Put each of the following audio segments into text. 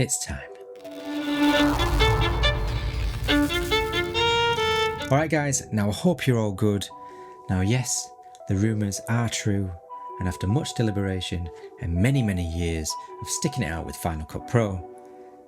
it's time. Alright guys, now I hope you're all good. Now yes, the rumours are true, and after much deliberation and many years of sticking it out with Final Cut Pro,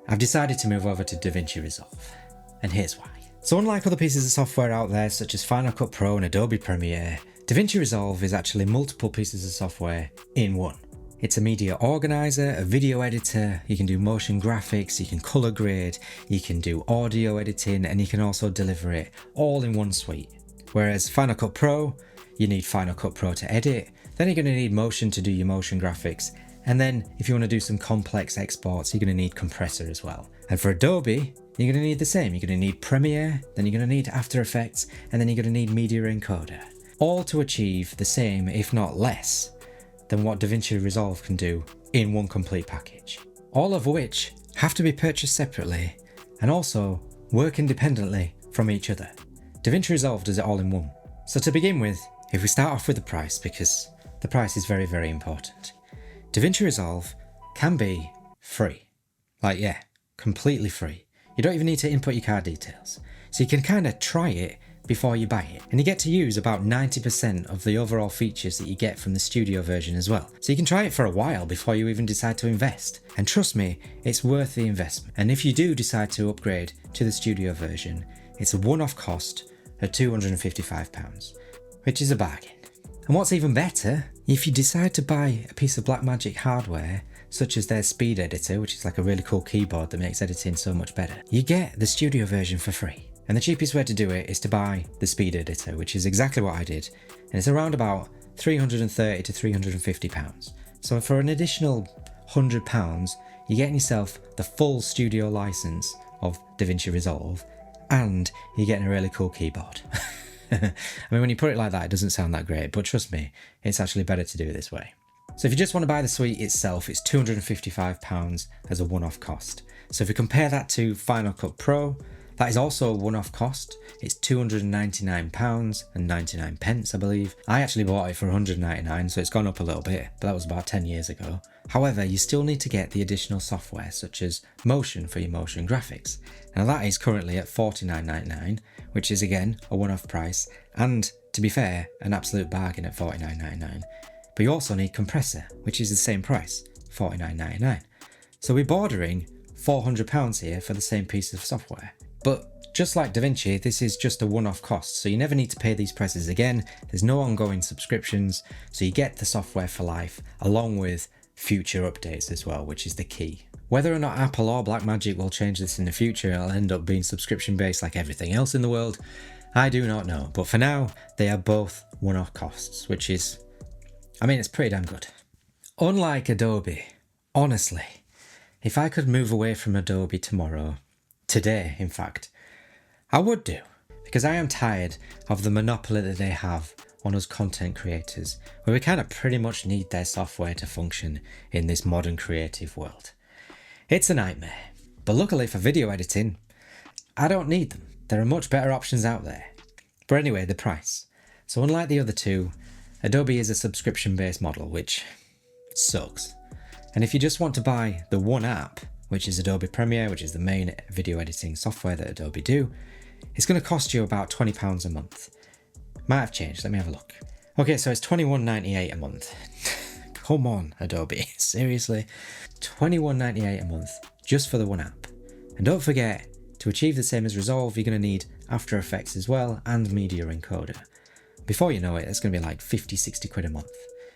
I've decided to move over to Davinci Resolve. And here's why. So unlike other pieces of software out there such as Final Cut Pro and Adobe Premiere, Davinci Resolve is actually multiple pieces of software in one. It's a media organizer, a video editor, you can do motion graphics, you can color grade, you can do audio editing, and you can also deliver it all in one suite. Whereas Final Cut Pro, you need Final Cut Pro to edit, then you're going to need Motion to do your motion graphics, and then if you want to do some complex exports, you're going to need Compressor as well. And for Adobe, you're going to need the same. You're going to need Premiere, then you're going to need After Effects, and then you're going to need Media Encoder. All to achieve the same, if not less, than what Davinci Resolve can do in one complete package. All of which have to be purchased separately and also work independently from each other. Davinci Resolve does it all in one. So to begin with, if we start off with the price, because the price is very important. Davinci Resolve can be free. Like yeah, completely free. You don't even need to input your card details. So you can kind of try it before you buy it. And you get to use about 90% of the overall features that you get from the studio version as well. So you can try it for a while before you even decide to invest. And trust me, it's worth the investment. And if you do decide to upgrade to the studio version, it's a one-off cost of £255, which is a bargain. And what's even better, if you decide to buy a piece of Blackmagic hardware, such as their speed editor, which is like a really cool keyboard that makes editing so much better, you get the studio version for free. And the cheapest way to do it is to buy the speed editor, which is exactly what I did. And it's around about £330 to £350. So for an additional £100, you're getting yourself the full studio license of Davinci Resolve, and you're getting a really cool keyboard. I mean, when you put it like that, it doesn't sound that great, but trust me, it's actually better to do it this way. So if you just want to buy the suite itself, it's £255 as a one-off cost. So if we compare that to Final Cut Pro, that is also a one-off cost. It's £299.99, I believe. I actually bought it for £199, so it's gone up a little bit, but that was about 10 years ago. However, you still need to get the additional software such as Motion for your motion graphics. Now that is currently at £49.99, which is again a one-off price, and to be fair, an absolute bargain at £49.99. But you also need Compressor, which is the same price, £49.99. So we're bordering £400 here for the same piece of software. But just like Davinci, this is just a one-off cost, so you never need to pay these prices again. There's no ongoing subscriptions, so you get the software for life, along with future updates as well, which is the key. Whether or not Apple or Blackmagic will change this in the future, it'll end up being subscription-based like everything else in the world, I do not know. But for now, they are both one-off costs, which is, I mean, it's pretty damn good. Unlike Adobe, honestly, if I could move away from Adobe tomorrow, today in fact, I would do, because I am tired of the monopoly that they have on us content creators, where we kind of pretty much need their software to function in this modern creative world. It's a nightmare, but luckily for video editing, I don't need them. There are much better options out there. But anyway, the price. So unlike the other two, Adobe is a subscription-based model, which sucks. And if you just want to buy the one app, which is Adobe Premiere, which is the main video editing software that Adobe do, it's going to cost you about £20 a month. Might have changed, let me have a look. Okay, so it's £21.98 a month. Come on, Adobe, seriously? £21.98 a month just for the one app. And don't forget, to achieve the same as Resolve, you're going to need After Effects as well and Media Encoder. Before you know it, it's going to be like 50-60 quid a month.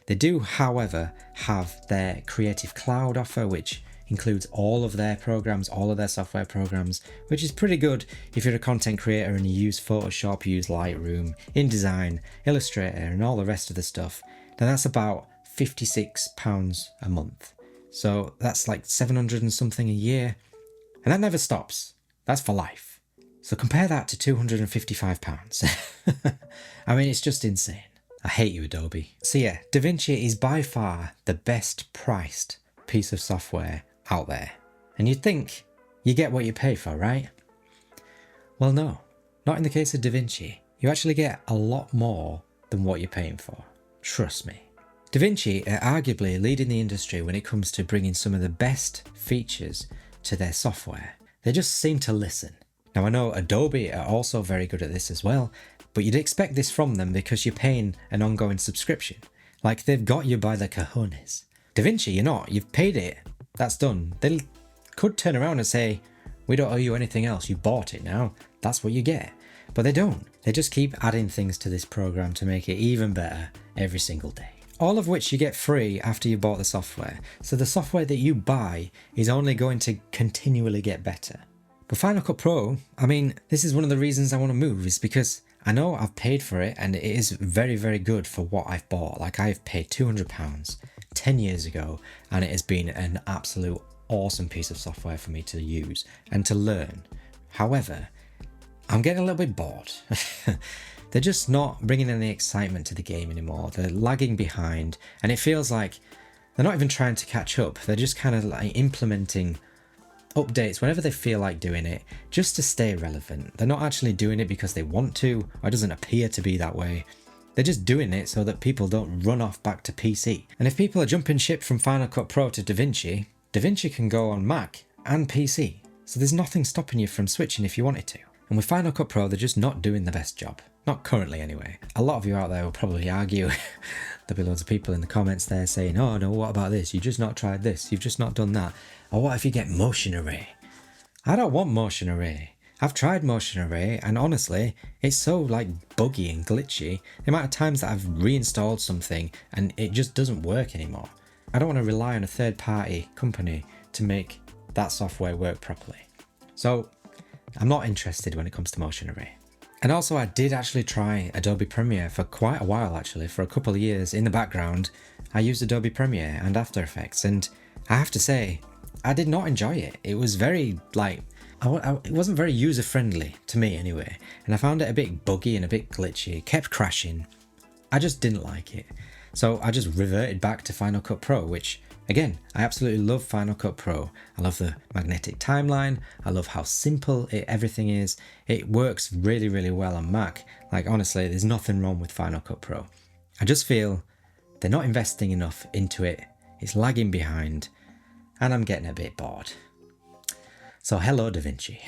They do, however, have their Creative Cloud offer, which includes all of their programs, all of their software programs, which is pretty good if you're a content creator and you use Photoshop, you use Lightroom, InDesign, Illustrator, and all the rest of the stuff. Then that's about £56 a month. So that's like 700 and something a year. And that never stops. That's for life. So compare that to £255. I mean, it's just insane. I hate you, Adobe. So yeah, Davinci is by far the best priced piece of software out there. And you'd think you get what you pay for, right? Well, no, not in the case of Davinci. You actually get a lot more than what you're paying for. Trust me. Davinci are arguably leading the industry when it comes to bringing some of the best features to their software. They just seem to listen. Now I know Adobe are also very good at this as well, but you'd expect this from them because you're paying an ongoing subscription. Like, they've got you by the cojones. Davinci, you're not. You've paid it. That's done. They could turn around and say, we don't owe you anything else. You bought it now. That's what you get. But they don't. They just keep adding things to this program to make it even better every single day. All of which you get free after you bought the software. So the software that you buy is only going to continually get better. But Final Cut Pro, I mean, this is one of the reasons I want to move, is because I know I've paid for it and it is very, very good for what I've bought. Like, I've paid £200 10 years ago and it has been an absolute awesome piece of software for me to use and to learn. However, I'm getting a little bit bored. They're just not bringing any excitement to the game anymore. They're lagging behind and it feels like they're not even trying to catch up. They're just kind of like implementing updates whenever they feel like doing it just to stay relevant. They're not actually doing it because they want to, or it doesn't appear to be that way. They're just doing it so that people don't run off back to PC. And if people are jumping ship from Final Cut Pro to Davinci, Davinci can go on Mac and PC. So there's nothing stopping you from switching if you wanted to. And with Final Cut Pro, they're just not doing the best job. Not currently anyway. A lot of you out there will probably argue. There'll be loads of people in the comments there saying, oh no, what about this? You've just not tried this. You've just not done that. Or what if you get motion array? I don't want motion array. I've tried motion array and honestly, it's so like buggy and glitchy. The amount of times that I've reinstalled something and it just doesn't work anymore. I don't want to rely on a third party company to make that software work properly. So I'm not interested when it comes to motion array. And also I did actually try Adobe Premiere for quite a while actually, for a couple of years in the background. I used Adobe Premiere and After Effects and I have to say, I did not enjoy it. It was very like, it wasn't very user friendly to me anyway. And I found it a bit buggy and a bit glitchy. It kept crashing. I just didn't like it. So I just reverted back to Final Cut Pro, which again, I absolutely love Final Cut Pro. I love the magnetic timeline. I love how simple everything is. It works really, really well on Mac. Like honestly, there's nothing wrong with Final Cut Pro. I just feel they're not investing enough into it. It's lagging behind and I'm getting a bit bored. So hello Davinci.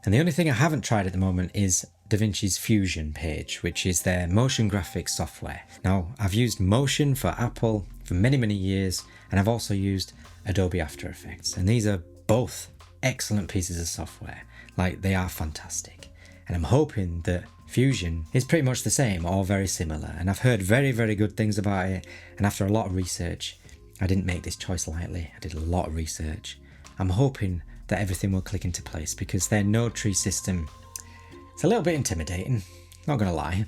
And the only thing I haven't tried at the moment is Davinci's Fusion page, which is their motion graphics software. Now, I've used Motion for Apple for many, many years, and I've also used Adobe After Effects. And these are both excellent pieces of software. Like, they are fantastic. And I'm hoping that Fusion is pretty much the same or very similar. And I've heard very, very good things about it. And after a lot of research, I didn't make this choice lightly. I did a lot of research. I'm hoping that everything will click into place because their node tree system, it's a little bit intimidating, not gonna lie,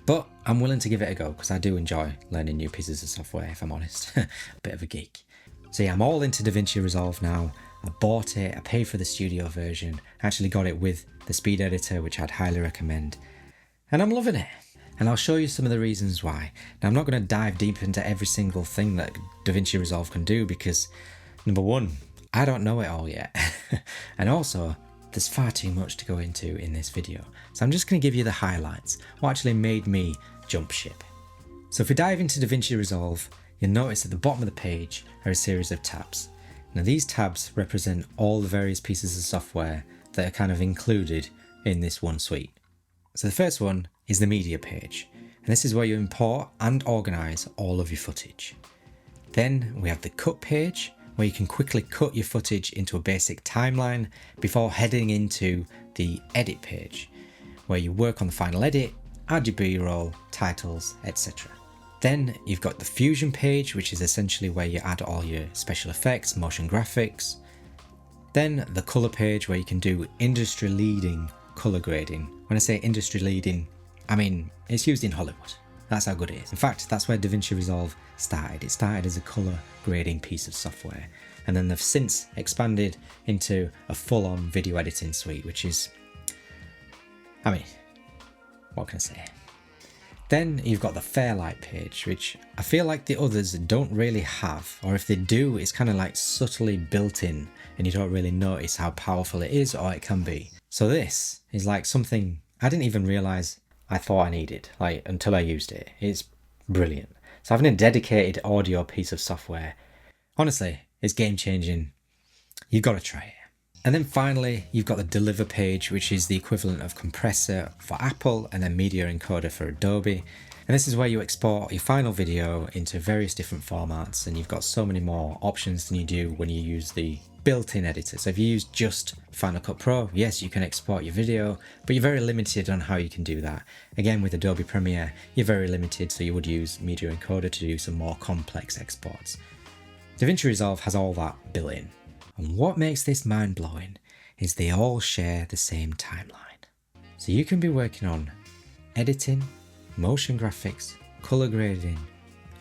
but I'm willing to give it a go because I do enjoy learning new pieces of software, if I'm honest. A bit of a geek. So yeah, I'm all into DaVinci Resolve now. I bought it, I paid for the studio version, I actually got it with the speed editor, which I'd highly recommend, and I'm loving it. And I'll show you some of the reasons why. Now I'm not going to dive deep into every single thing that DaVinci Resolve can do because number one, I don't know it all yet. And also, there's far too much to go into in this video. So I'm just going to give you the highlights, what actually made me jump ship. So if we dive into DaVinci Resolve, you'll notice at the bottom of the page are a series of tabs. Now these tabs represent all the various pieces of software that are kind of included in this one suite. So the first one is the media page, and this is where you import and organize all of your footage. Then we have the cut page, where you can quickly cut your footage into a basic timeline before heading into the edit page, where you work on the final edit, add your B-roll, titles, etc. Then you've got the Fusion page, which is essentially where you add all your special effects, motion graphics. Then the color page, where you can do industry leading color grading. When I say industry leading, I mean it's used in Hollywood. That's how good it is. In fact, that's where DaVinci Resolve started. It started as a color grading piece of software, and then they've since expanded into a full-on video editing suite, which is, I mean, what can I say? Then you've got the Fairlight page, which I feel like the others don't really have, or if they do, it's kind of like subtly built in and you don't really notice how powerful it is or it can be. So this is like something I didn't even realize I thought I needed, like, until I used it. It's brilliant. So having a dedicated audio piece of software, honestly, it's game changing. You've got to try it. And then finally, you've got the deliver page, which is the equivalent of compressor for Apple and then media encoder for Adobe. And this is where you export your final video into various different formats, and you've got so many more options than you do when you use the built-in editor. So if you use just Final Cut Pro, yes, you can export your video, but you're very limited on how you can do that. Again, with Adobe Premiere, you're very limited, so you would use media encoder to do some more complex exports. Davinci Resolve has all that built in. And what makes this mind-blowing is they all share the same timeline. So you can be working on editing, motion graphics, color grading,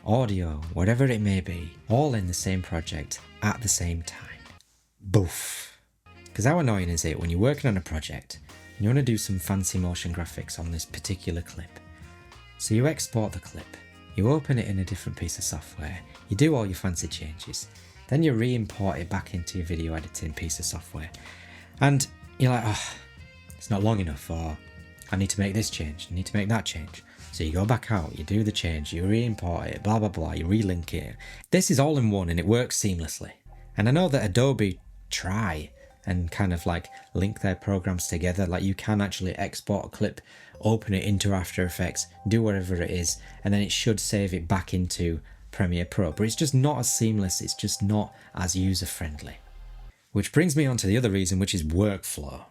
audio, whatever it may be, all in the same project at the same time. Boof. Because how annoying is it when you're working on a project and you want to do some fancy motion graphics on this particular clip? So you export the clip, you open it in a different piece of software, you do all your fancy changes, then you re-import it back into your video editing piece of software, and you're like, oh, it's not long enough, or I need to make this change, I need to make that change. So you go back out, you do the change, you re-import it, blah blah blah, you relink it. This is all in one and it works seamlessly. And I know that Adobe try and kind of like link their programs together, like you can actually export a clip, open it into After Effects, do whatever it is, and then it should save it back into Premiere Pro, but it's just not as seamless, it's just not as user-friendly. Which brings me on to the other reason, which is workflow.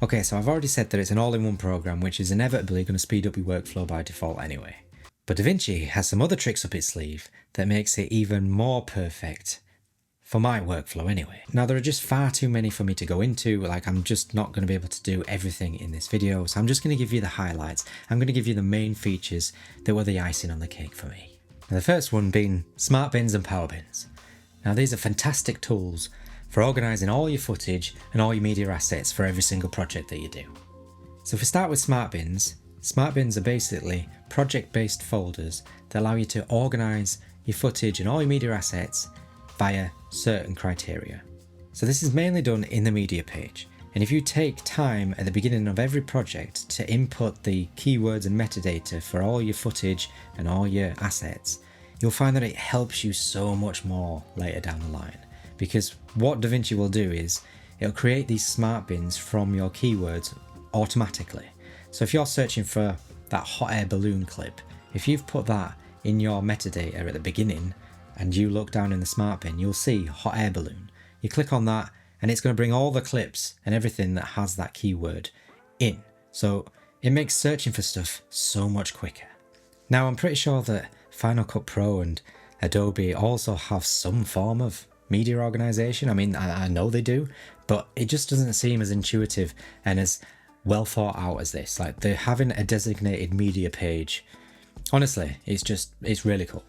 Okay, so I've already said that it's an all-in-one program, which is inevitably going to speed up your workflow by default anyway. But Davinci has some other tricks up its sleeve that makes it even more perfect for my workflow anyway. Now there are just far too many for me to go into, like I'm just not going to be able to do everything in this video, so I'm just going to give you the highlights. I'm going to give you the main features that were the icing on the cake for me. Now the first one being Smart Bins and Power Bins. Now these are fantastic tools for organising all your footage and all your media assets for every single project that you do. So if we start with Smart Bins are basically project-based folders that allow you to organise your footage and all your media assets via certain criteria. So this is mainly done in the media page, and if you take time at the beginning of every project to input the keywords and metadata for all your footage and all your assets, you'll find that it helps you so much more later down the line. Because what Davinci will do is it'll create these smart bins from your keywords automatically. So if you're searching for that hot air balloon clip, if you've put that in your metadata at the beginning and you look down in the smart bin, you'll see hot air balloon. You click on that and it's going to bring all the clips and everything that has that keyword in. So it makes searching for stuff so much quicker. Now I'm pretty sure that Final Cut Pro and Adobe also have some form of media organization. I mean, I know they do, but it just doesn't seem as intuitive and as well thought out as this. Like they're having a designated media page. Honestly, it's really cool.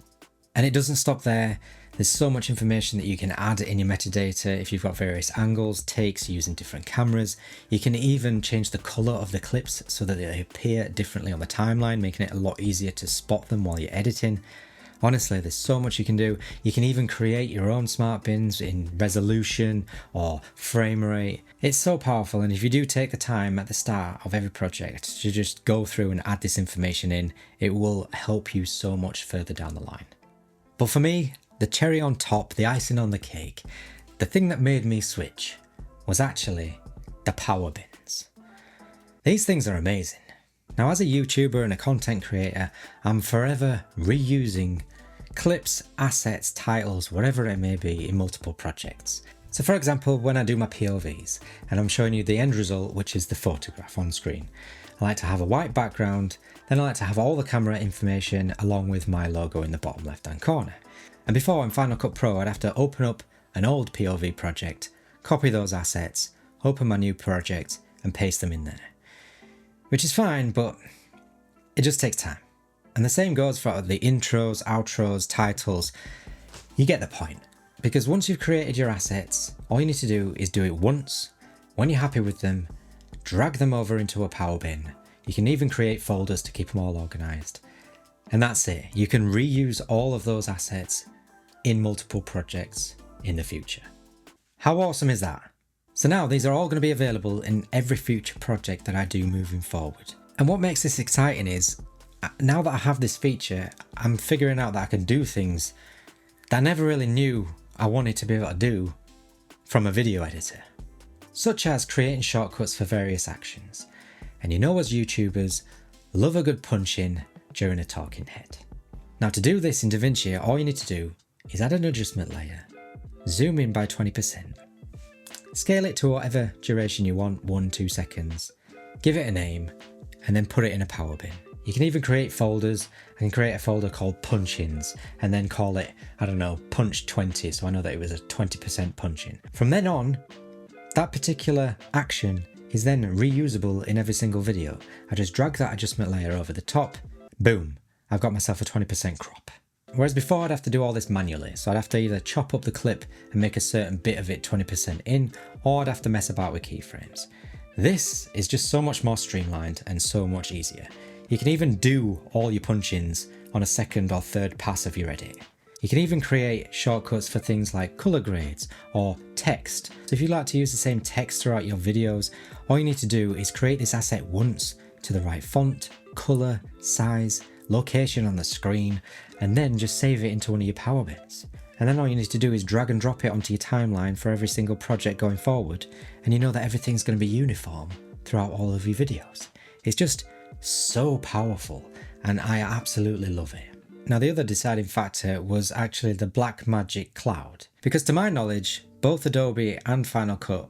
And it doesn't stop there. There's so much information that you can add in your metadata if you've got various angles, takes using different cameras. You can even change the color of the clips so that they appear differently on the timeline, making it a lot easier to spot them while you're editing. Honestly, there's so much you can do. You can even create your own smart bins in resolution or frame rate. It's so powerful, and if you do take the time at the start of every project to just go through and add this information in, it will help you so much further down the line. But for me, the cherry on top, the icing on the cake, the thing that made me switch was actually the power bins. These things are amazing. Now, as a YouTuber and a content creator, I'm forever reusing clips, assets, titles, whatever it may be in multiple projects. So for example, when I do my POVs and I'm showing you the end result, which is the photograph on screen, I like to have a white background, then I like to have all the camera information along with my logo in the bottom left hand corner. And before in Final Cut Pro, I'd have to open up an old POV project, copy those assets, open my new project and paste them in there. Which is fine, but it just takes time. And the same goes for the intros, outros, titles. You get the point. Because once you've created your assets, all you need to do is do it once. When you're happy with them, drag them over into a power bin. You can even create folders to keep them all organized. And that's it. You can reuse all of those assets in multiple projects in the future. How awesome is that? So now these are all going to be available in every future project that I do moving forward. And what makes this exciting is, now that I have this feature, I'm figuring out that I can do things that I never really knew I wanted to be able to do from a video editor, such as creating shortcuts for various actions. And you know, as YouTubers, love a good punch-in during a talking head. Now, to do this in Davinci, all you need to do is add an adjustment layer, zoom in by 20%, scale it to whatever duration you want, 1-2 seconds, give it a name, and then put it in a power bin. You can even create folders. I can create a folder called punch-ins and then call it, I don't know, punch 20, so I know that it was a 20% punch-in. From then on, that particular action is then reusable in every single video. I just drag that adjustment layer over the top, boom, I've got myself a 20% crop. Whereas before I'd have to do all this manually, so I'd have to either chop up the clip and make a certain bit of it 20% in, or I'd have to mess about with keyframes. This is just so much more streamlined and so much easier. You can even do all your punch-ins on a second or third pass of your edit. You can even create shortcuts for things like color grades or text. So if you like to use the same text throughout your videos, all you need to do is create this asset once to the right font, color, size, location on the screen, and then just save it into one of your power bins. And then all you need to do is drag and drop it onto your timeline for every single project going forward, and you know that everything's going to be uniform throughout all of your videos. It's just so powerful, and I absolutely love it. Now, the other deciding factor was actually the Blackmagic Cloud, because to my knowledge, both Adobe and Final Cut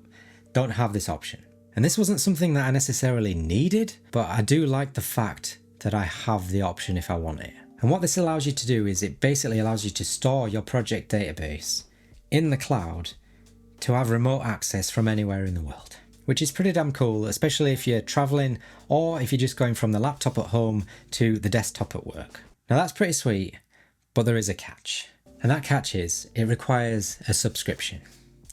don't have this option. And this wasn't something that I necessarily needed, but I do like the fact that I have the option if I want it. And what this allows you to do is it basically allows you to store your project database in the cloud to have remote access from anywhere in the world, which is pretty damn cool, especially if you're traveling or if you're just going from the laptop at home to the desktop at work. Now that's pretty sweet, but there is a catch. And that catch is it requires a subscription.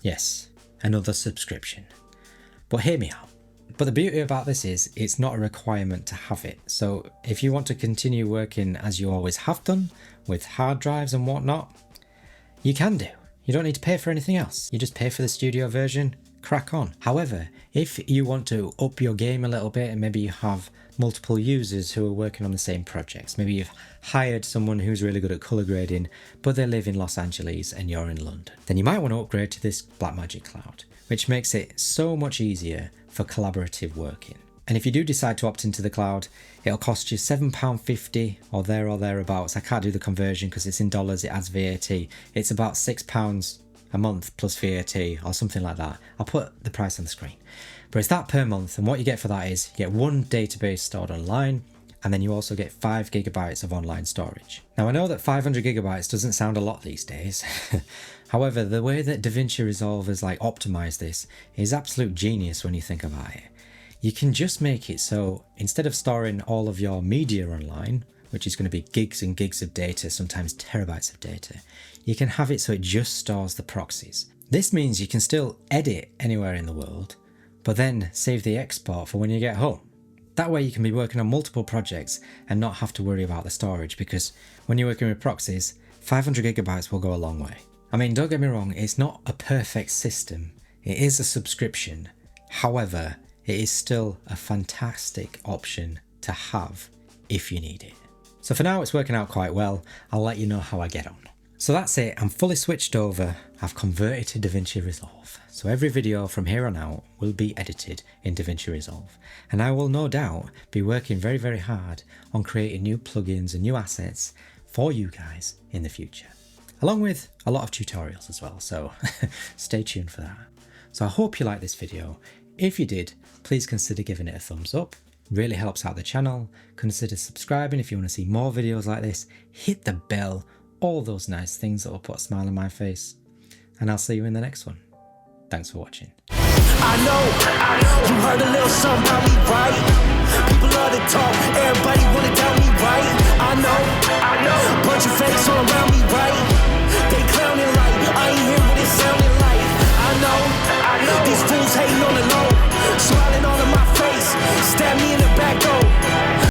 Yes, another subscription. But hear me out. But the beauty about this is it's not a requirement to have it. So if you want to continue working as you always have done with hard drives and whatnot, you can do. You don't need to pay for anything else. You just pay for the studio version, crack on. However, if you want to up your game a little bit and maybe you have multiple users who are working on the same projects, maybe you've hired someone who's really good at color grading, but they live in Los Angeles and you're in London, then you might want to upgrade to this Blackmagic Cloud, which makes it so much easier for collaborative working. And if you do decide to opt into the cloud, it'll cost you £7.50 or thereabouts. I can't do the conversion because it's in dollars, it adds VAT. It's about £6 a month plus VAT or something like that. I'll put the price on the screen. But it's that per month, and what you get for that is you get one database stored online, and then you also get 5 GB of online storage. Now I know that 500 GB doesn't sound a lot these days. However, the way that Davinci Resolve has optimized this is absolute genius when you think about it. You can just make it so instead of storing all of your media online, which is going to be gigs and gigs of data, sometimes terabytes of data, you can have it so it just stores the proxies. This means you can still edit anywhere in the world, but then save the export for when you get home. That way you can be working on multiple projects and not have to worry about the storage, because when you're working with proxies, 500 GB will go a long way. I mean, don't get me wrong, it's not a perfect system. It is a subscription. However, it is still a fantastic option to have if you need it. So for now it's working out quite well. I'll let you know how I get on. So that's it, I'm fully switched over. I've converted to Davinci Resolve. So every video from here on out will be edited in Davinci Resolve. And I will no doubt be working very, very hard on creating new plugins and new assets for you guys in the future. Along with a lot of tutorials as well, so stay tuned for that. So I hope you liked this video. If you did, please consider giving it a thumbs up. Really helps out the channel. Consider subscribing if you want to see more videos like this. Hit the bell, all those nice things that will put a smile on my face. And I'll see you in the next one. Thanks for watching. I know, you heard a little something about me, right? People love to talk, everybody wanna tell me, right? I know, bunch of fakes all around me, right?